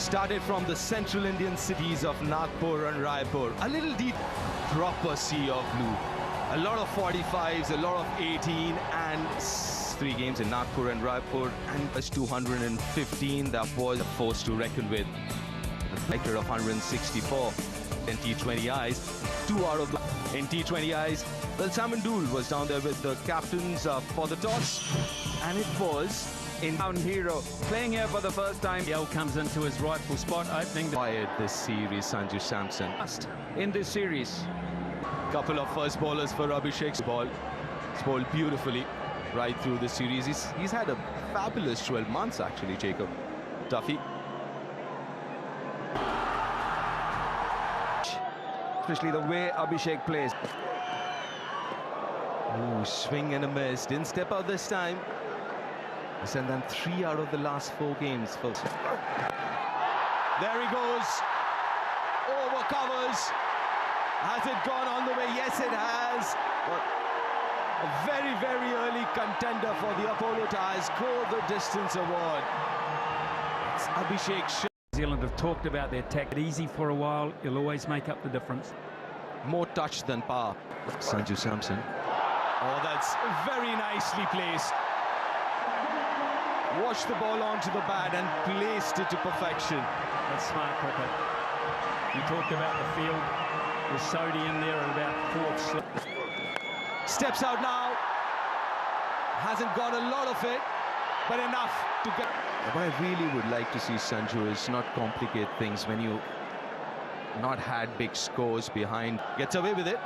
Started from the central Indian cities of Nagpur and Raipur. A little deep, proper sea of blue. A lot of 45s, a lot of 18, and 3 games in Nagpur and Raipur, and plus 215. That was a force to reckon with. The factor of 164 in T20Is. 2 out of the in T20Is. Well, Sam Dool was down there with the captains for the toss, and it was in-town hero playing here for the first time. Yell comes into his rightful spot, opening the Fired this series, Sanju Samson. in this series. Couple of first bowlers for Abhishek's ball. It's bowled beautifully right through the series. He's had a fabulous 12 months actually, Jacob. Duffy. Especially the way Abhishek plays. Ooh, swing and a miss. Didn't step out this time. And then 3 out of the last 4 games. There he goes. Over covers. Has it gone on the way? Yes, it has. But a very, very early contender for the Apollo Tyres Go the Distance Award. It's Abhishek. New Zealand have talked about their tech. Easy for a while, he'll always make up the difference. More touch than power. Sanju Samson. Oh, that's very nicely placed. Washed the ball onto the bat and placed it to perfection. That's smart cricket. You talked about the field with Sodhi in there at about 4th slip. Steps out now. Hasn't got a lot of it, but enough to get. What I really would like to see, Sanju, is not complicate things when you not had big scores behind. Gets away with it.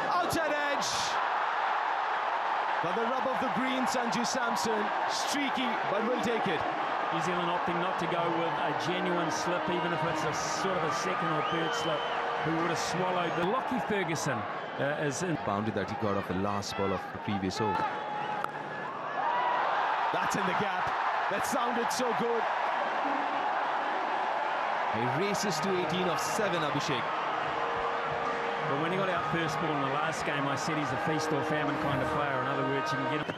Outside edge. Got the rub of the green, Sanju Samson. Streaky, but we'll take it. New Zealand opting not to go with a genuine slip, even if it's a sort of a 2nd or 3rd slip, who would have swallowed the Lockie Ferguson is in. Boundary that he got off the last ball of the previous over. That's in the gap. That sounded so good. He races to 18 of 7, Abhishek. But when he got out first ball in the last game, I said he's a feast or famine kind of player. In other words, you can get him.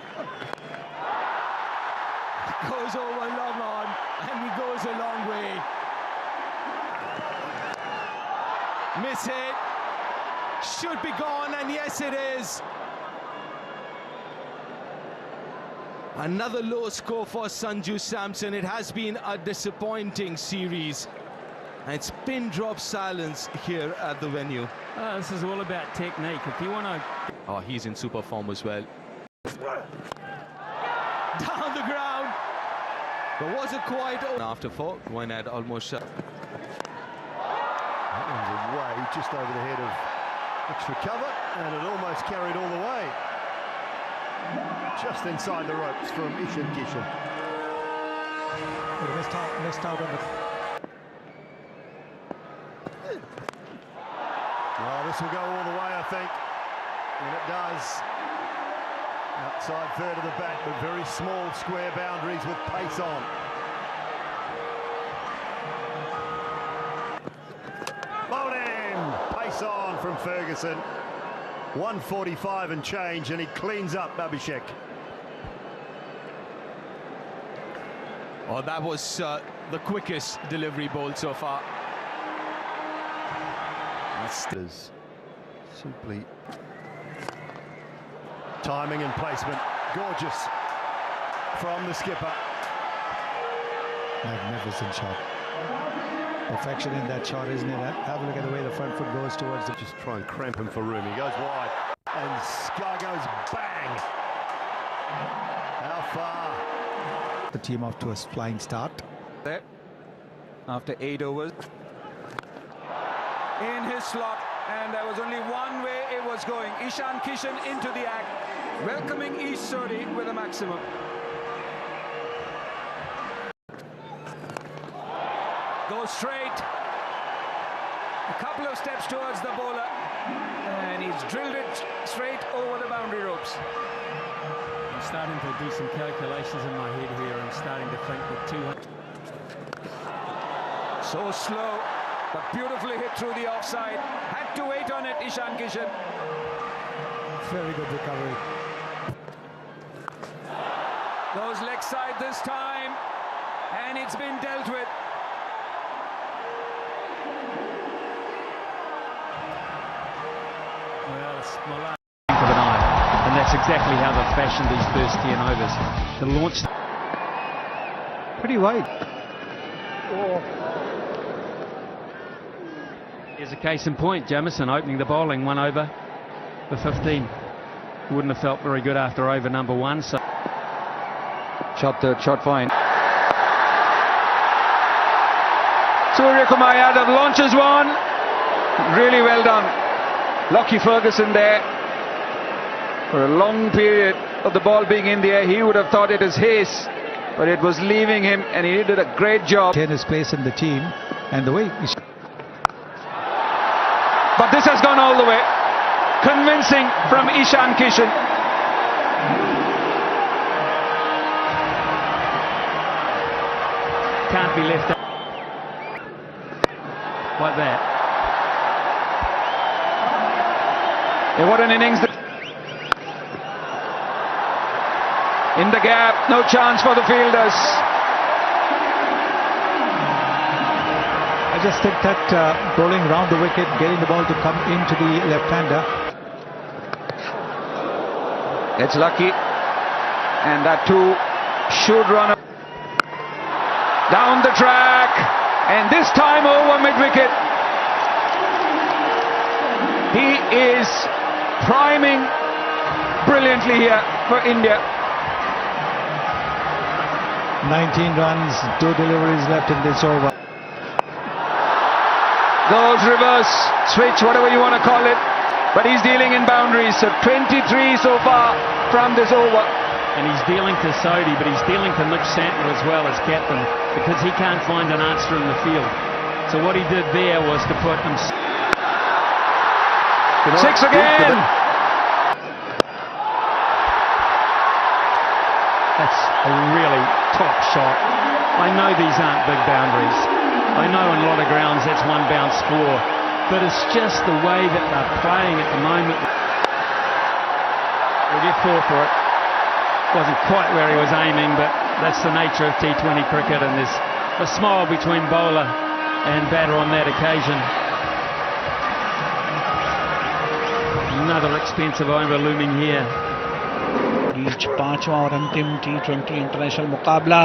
Goes over long on, and he goes a long way. Miss hit. Should be gone, and yes, it is. Another low score for Sanju Samson. It has been a disappointing series. And it's pin drop silence here at the venue. This is all about technique. If you want to... Oh, he's in super form as well. Down the ground. There was a quiet... After 4, one had almost... That one's away, just over the head of extra cover, and it almost carried all the way. Just inside the ropes from Ishan Kishan. Missed out on the... Oh, this will go all the way, I think. And it does. Outside 3rd of the bat, but very small square boundaries with pace on. Bowled in! Pace on from Ferguson. 145 and change, and he cleans up Abhishek. Oh, that was the quickest delivery ball so far. That's simply timing and placement. Gorgeous from the skipper. Magnificent shot. Perfection in that shot, isn't it? Have a look at the way the front foot goes towards the... Just try and cramp him for room. He goes wide. And Sky goes bang. How far? The team off to a flying start. There. After 8 overs. In his slot, and there was only one way it was going. Ishan Kishan into the act, welcoming Ish Sodhi with a maximum. Goes straight. A couple of steps towards the bowler, and he's drilled it straight over the boundary ropes. I'm starting to do some calculations in my head here. I'm starting to think that 200. So slow. But beautifully hit through the offside. Had to wait on it, Ishan Kishan. Very good recovery. Goes leg side this time. And it's been dealt with. Well, Smolan of an eye, and that's exactly how they've fashioned these first 10 overs. The launch Pretty wide. is a case in point. Jamieson opening the bowling 1 over for 15. Wouldn't have felt very good after over number 1. So Shot third, shot fine. Surya Kumar Yadav launches one. Really well done. Lockie Ferguson there. For a long period of the ball being in the air, he would have thought it is his, but it was leaving him, and he did a great job. His place in the team, and the way But this has gone all the way. Convincing from Ishan Kishan. Can't be left out like that. Yeah, what an innings. In the gap, no chance for the fielders. I just think that bowling round the wicket, getting the ball to come into the left-hander. It's lucky, and that too should run down the track, and this time over mid-wicket. He is priming brilliantly here for India. 19 runs, 2 deliveries left in this over. Goes reverse, switch, whatever you want to call it, but he's dealing in boundaries. So 23 so far from this over. And he's dealing to Sodhi, but he's dealing to Mitch Santner as well as captain, because he can't find an answer in the field. So what he did there was to put him... Six again! That's a really top shot. I know these aren't big boundaries. I know on a lot of grounds that's one bounce score, but it's just the way that they're playing at the moment. We'll get 4 for it. Wasn't quite where he was aiming, but that's the nature of T20 cricket, and there's a smile between bowler and batter on that occasion. Another expensive over looming here. बीच 5वां और अंतिम T20 international मुकाबला।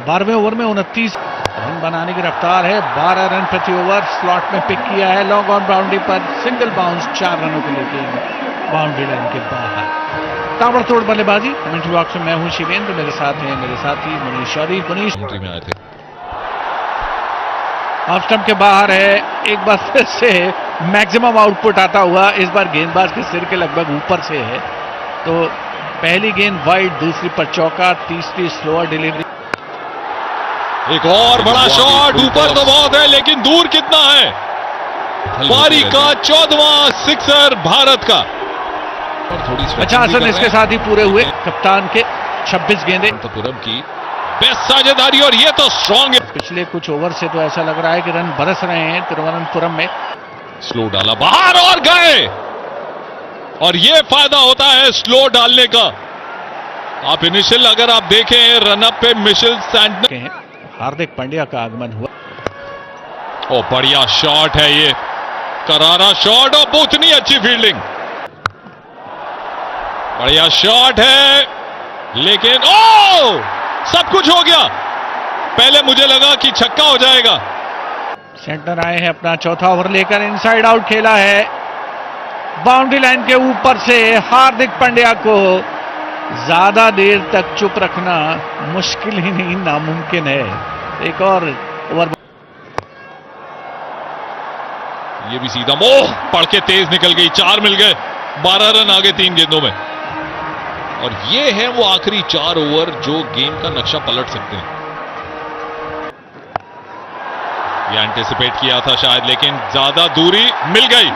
12वें over में 29 run बनाने की रफ्तार है। 12 run प्रति ओवर स्लॉट में पिक किया है। लॉन्ग ऑन बाउंड्री पर सिंगल बाउंस 4 रनों के लिए बाउंड्री लाइन के बाहर। ताबड़तोड़ बल्लेबाजी। कमेंट्री बॉक्स में मैं हूं शिवेंद्र, मेरे साथ हैं मेरे साथी मनीष चौधरी। मनीष में आए थे, ऑफ स्टंप के बाहर है। एक बार फिर से मैक्सिमम आउटपुट आता हुआ, इस बार गेंदबाज के सिर के लगभग ऊपर से है। तो पहली गेंद वाइड, दूसरी पर चौका, तीसरी स्लोअर डिलीवरी। एक और बड़ा शॉट, ऊपर तो बहुत है लेकिन दूर कितना है। पारी का 14वां सिक्सर भारत का। और थोड़ी 50 रन इसके साथ ही पूरे हुए। कप्तान के 26 गेंदें। तिरुवनंतपुरम की बेस्ट साझेदारी, और ये तो स्ट्रॉन्ग है। पिछले कुछ ओवर से तो ऐसा लग रहा है कि रन बरस रहे हैं तिरुवनंतपुरम में। स्लो डाला बाहर और गए, और ये फायदा होता है स्लो डालने का। आप इनिशियल अगर आप देखें रन अप पे मिशेल सैंटनर, हार्दिक पांड्या का आगमन हुआ। ओ बढ़िया शॉट है ये, करारा शॉट और उतनी अच्छी फील्डिंग। बढ़िया शॉट है, लेकिन ओ सब कुछ हो गया। पहले मुझे लगा कि छक्का हो जाएगा। सेंटर आए हैं अपना चौथा ओवर लेकर, इनसाइड आउट खेला है। बाउंड्री लाइन के ऊपर से हार्दिक पांड्या को ज्यादा देर तक चुप रखना मुश्किल ही नहीं, नामुमकिन है। एक और ओवर, ये भी सीधा मोह पढ़ के तेज निकल गई। 4 मिल गए, 12 रन आगे 3 गेंदों में। और ये है वो आखिरी 4 ओवर जो गेम का नक्शा पलट सकते हैं। ये एंटिसिपेट किया था शायद, लेकिन ज्यादा दूरी मिल गई।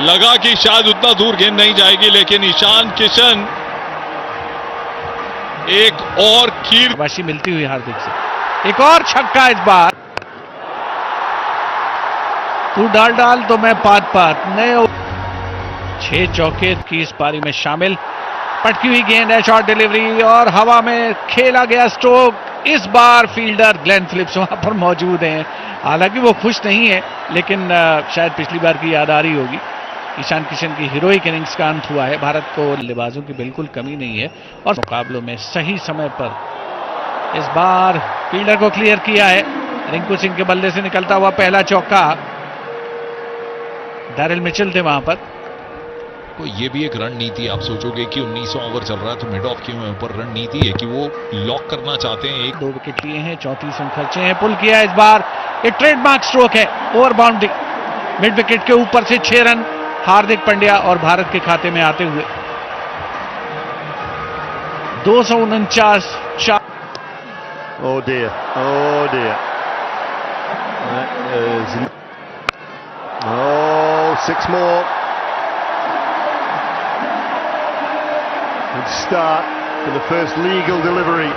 लगा कि शायद उतना दूर गेंद नहीं जाएगी, लेकिन ईशान किशन एक और शाबाशी मिलती हुई हार्दिक से। एक और छक्का इस बार। तू डाल तो मैं पात नए 6 चौके की इस पारी में शामिल। पटकी हुई गेंद है, शॉर्ट डिलीवरी और हवा में खेला गया स्ट्रोक। इस बार फील्डर ग्लेन फिलिप्स वहां पर मौजूद हैं, हालांकि वो खुश नहीं है, लेकिन शायद पिछली बार की याद आ रही होगी। ईशान किशन की हीरोइक इनिंग्स का अंत हुआ है। भारत को बल्लेबाजों की बिल्कुल कमी नहीं है और मुकाबलों में सही समय पर इस बार फील्डर को क्लियर किया है। रिंकू सिंह के बल्ले से निकलता हुआ पहला चौका, डैरिल मिचेल थे वहां पर। तो ये भी एक रणनीति, आप सोचोगे कि 1900 ओवर चल रहा है तो मिड ऑफ क्यों है, ऊपर रणनीति है कि वो लॉक करना चाहते हैं। एक 2 विकेट लिए हैं, 34 रन खर्चे हैं, पुल किया इस बार। ये ट्रेडमार्क स्ट्रोक है, ओवर बाउंड्री, मिड विकेट के ऊपर से 6 रन हार्दिक पांड्या और भारत के खाते में आते हुए 249। Oh dear, oh dear. That is... Oh, 6 more. Good start for the first legal delivery.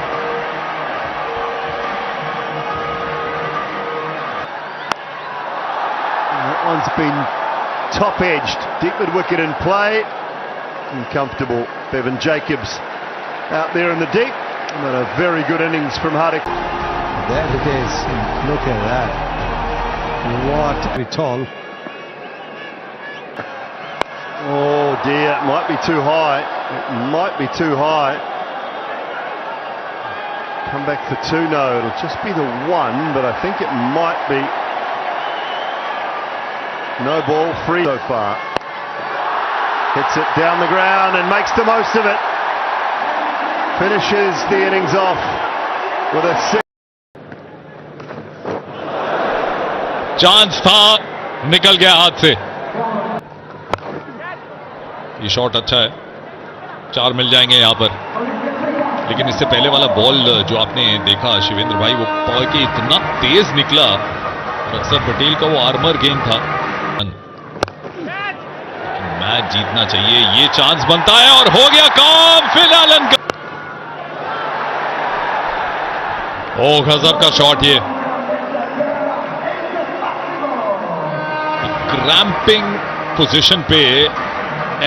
And that one's been top-edged, deep mid wicket in play. Uncomfortable. Bevan Jacobs out there in the deep. And a very good innings from Hardik. There it is. Look at that. What a tall. Oh dear, it might be too high. It might be too high. Come back for 2, no, it'll just be the 1, but I think it might be. No ball, free so far. Hits it down the ground and makes the most of it. Finishes the innings off with a 6. Chance था, निकल गया हाथ से। ये shot अच्छा है, 4 मिल जाएंगे यहां पर। लेकिन इससे पहले वाला बॉल जो आपने देखा शिवेंद्र भाई, वो पॉय के इतना तेज निकला और अक्षर पटेल का वो आर्मर गेंद था। मैच जीतना चाहिए, ये चांस बनता है और हो गया काम फिल एलन का। ओ गजब का शॉट, ये क्रैम्पिंग पोजीशन पे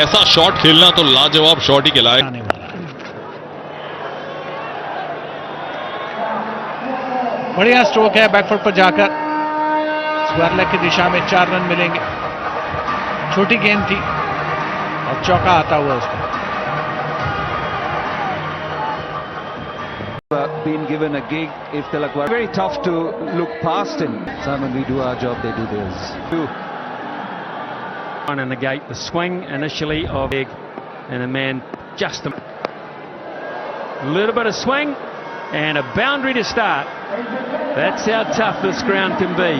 ऐसा शॉट खेलना तो लाजवाब शॉट ही कहलाएगा। बढ़िया स्ट्रोक है, बैकफुट पर जाकर स्क्वायर लेग की दिशा में 4 रन मिलेंगे। छोटी गेंद थी और चौका आता हुआ उसका। Been given a gig if Tilak were very tough to look past him. Simon, we do our job, they do theirs. Trying to negate the swing initially of Egg, and a man just a little bit of swing and a boundary to start. That's how tough this ground can be,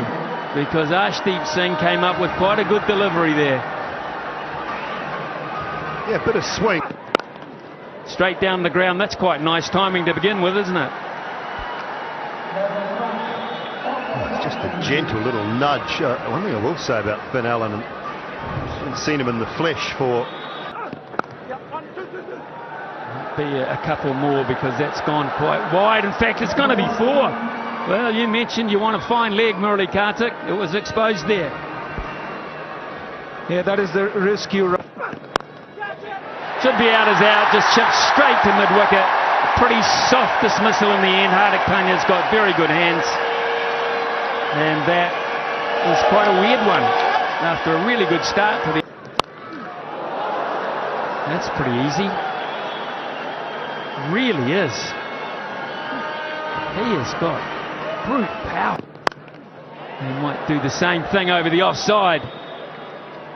because Arshdeep Singh came up with quite a good delivery there. Yeah, bit of swing. Straight down the ground. That's quite nice timing to begin with, isn't it? It's just a gentle little nudge. One thing I will say about Finn Allen, and haven't seen him in the flesh for... Be a couple more, because that's gone quite wide. In fact, it's going to be 4. Well, you mentioned you want a fine leg, Murali Kartik. It was exposed there. Yeah, that is the risk you run. Should be out as out, just chipped straight to mid-wicket. Pretty soft dismissal in the end. Hardik Pandya's got very good hands. And that is quite a weird one after a really good start to the... That's pretty easy. Really is. He has got brute power. He might do the same thing over the offside.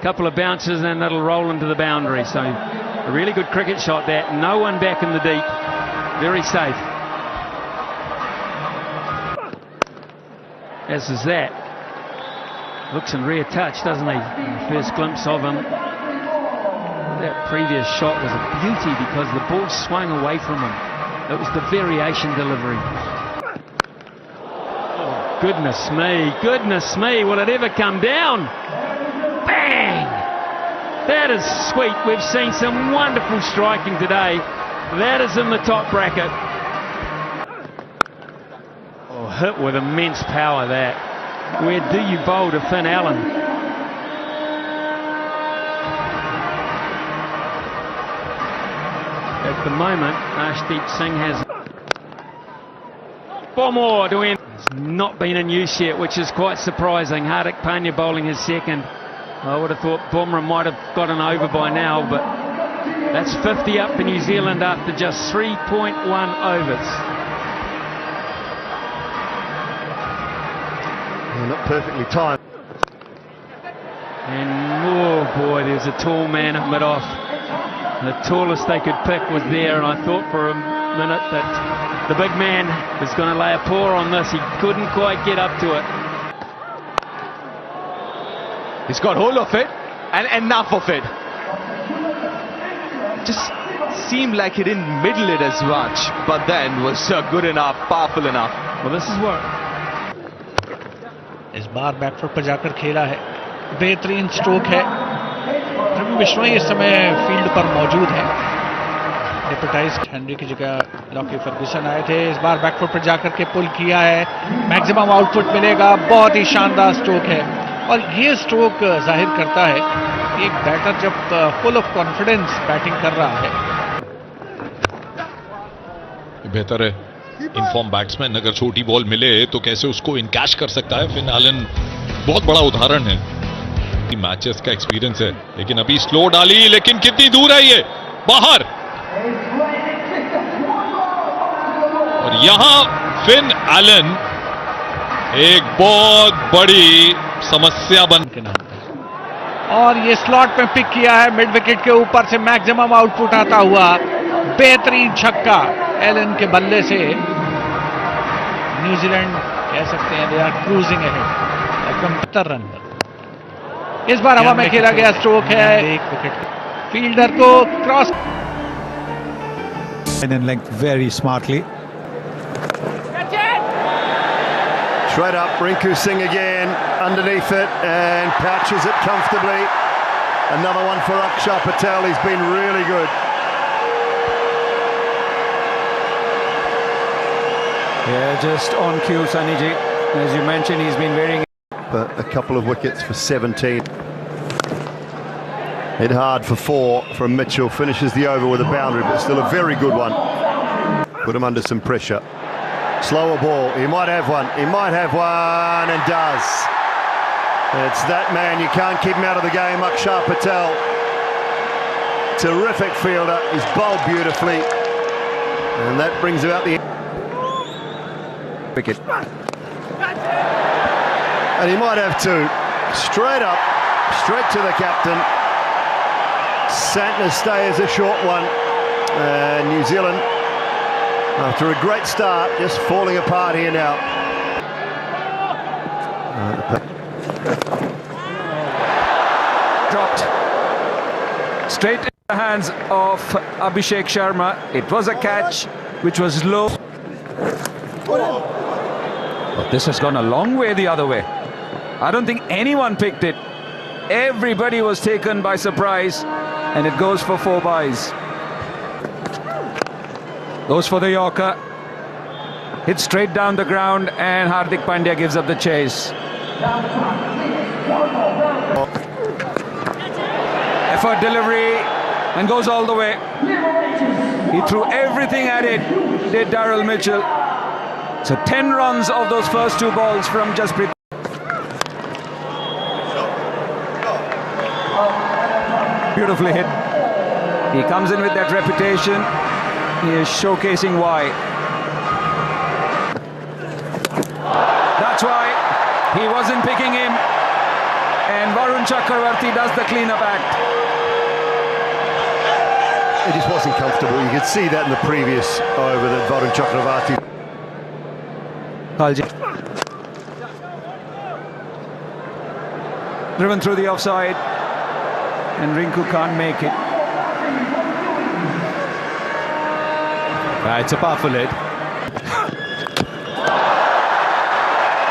Couple of bounces and it'll roll into the boundary. So a really good cricket shot that. No one back in the deep. Very safe. As is that. Looks in rare touch, doesn't he? First glimpse of him. That previous shot was a beauty because the ball swung away from him. It was the variation delivery. Oh, goodness me, will it ever come down? Bang! That is sweet. We've seen some wonderful striking today. That is in the top bracket. Oh, hit with immense power that. Where do you bowl to Finn Allen? the moment. Arshdeep Singh has 4 more to win. It's not been in use yet, which is quite surprising. Hardik Pandya bowling his second. I would have thought Bumrah might have gotten over by now, but that's 50 up for New Zealand after just 3.1 overs. Well, not perfectly timed. And oh boy, there's a tall man at mid-off. The tallest they could pick was there, and I thought for a minute that the big man was going to lay a paw on this. He couldn't quite get up to it. He's got hold of it and enough of it. Just seemed like he didn't middle it as much, but then was good enough, powerful enough. Well, this is what इस बार back foot पर जाकर खेला है, बेहतरीन stroke है. रवि बिश्नोई इस समय field पर मौजूद है. डेपुटाइज हेनरी की जगह लॉकी फर्ग्यूसन आए थे. इस बार बैकफुट पर जाकर के पुल किया है. मैक्सिमम आउटपुट मिलेगा. बहुत ही शानदार स्ट्रोक है, और ये स्ट्रोक जाहिर करता है कि एक बैटर जब फुल ऑफ कॉन्फिडेंस बैटिंग कर रहा है. बेहतर है इनफॉर्म बैट्समैन अगर छोटी बॉल मिले तो कैसे उसको इनकैश कर सकता है. फिन एलन बहुत बड़ा उदाहरण है. मैचेस का एक्सपीरियंस है, लेकिन अभी स्लो डाली, लेकिन कितनी दूर है ये बाहर. और यहां फिन एलन एक बहुत बड़ी समस्या बन के नाम पर, और ये स्लॉट में पिक किया है. मिड विकेट के ऊपर से मैक्सिमम आउटपुट आता हुआ बेहतरीन छक्का एलन के बल्ले से. न्यूजीलैंड कह सकते हैं they are cruising ahead 75 run पर. इस बार हवा में खेला गया स्ट्रोक है. एक विकेट फील्डर को cross in length very smartly. Straight up, Rinku Singh again, underneath it, and pouches it comfortably. Another one for Akshar Patel. He's been really good. Yeah, just on cue, Sunny Ji. As you mentioned, he's been wearing A couple of wickets for 17. Hit hard for 4 from Mitchell. Finishes the over with a boundary, but still a very good one. Put him under some pressure. Slower ball. He might have one. He might have one, and does. It's that man. You can't keep him out of the game. Akshar Patel. Terrific fielder. He's bowled beautifully. And that brings about the wicket. And he might have 2. Straight up, straight to the captain. Santner's stay is a short one. New Zealand, after a great start, just falling apart here now. dropped straight in the hands of Abhishek Sharma. It was a catch which was low. But this has gone a long way the other way. I don't think anyone picked it. Everybody was taken by surprise, and it goes for 4 byes. Goes for the Yorker. Hit straight down the ground, and Hardik Pandya gives up the chase. Effort delivery, and goes all the way. He threw everything at it, did Daryl Mitchell. So 10 runs of those first 2 balls from Jasprit. Beautifully hit. He comes in with that reputation. He is showcasing why. That's why he wasn't picking him. And Varun Chakravarti does the clean-up act. It just wasn't comfortable. You could see that in the previous over that Varun Chakravarti. Khalji. Driven through the offside, and Rinku can't make it. It's a powerful hit.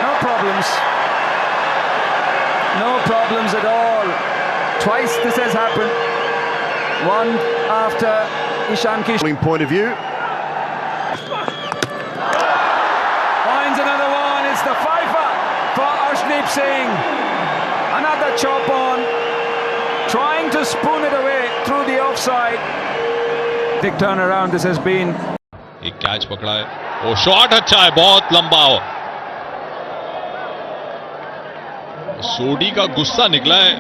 No problems. No problems at all. Twice this has happened. One after Ishan Kishan. Point of view. Finds another one. It's the fifer for Arshdeep Singh. Another chop on. Trying to spoon it away through the offside. Fantastic turnaround this has been. एक catch पकड़ा है, वो shot अच्छा है, बहुत लंबा हो। सोडी का गुस्सा निकला है,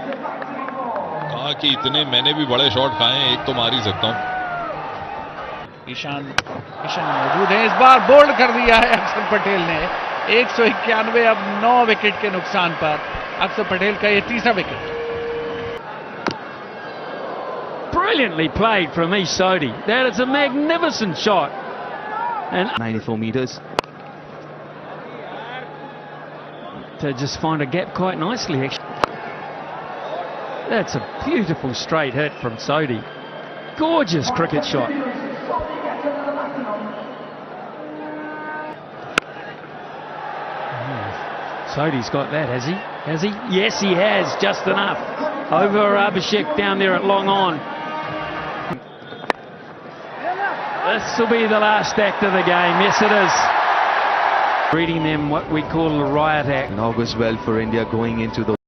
कहा कि इतने मैंने भी बड़े शॉट खाए हैं, एक तो मार ही सकता हूं। ईशान मौजूद है, इस बार बोल्ड कर दिया है अक्षर पटेल ने। 191 अब 9 विकेट के नुकसान पर अक्षर पटेल का ये तीसरा wicket. Brilliantly played from Ish Sodhi. That is a magnificent shot. And 94 meters. To just find a gap quite nicely, actually. That's a beautiful straight hit from Sodhi. Gorgeous cricket shot. Sodhi's got that, has he? Has he? Yes, he has. Just enough. Over Abhishek down there at long on. This will be the last act of the game. Yes, it is. Reading them what we call a riot act. And augurs well for India going into the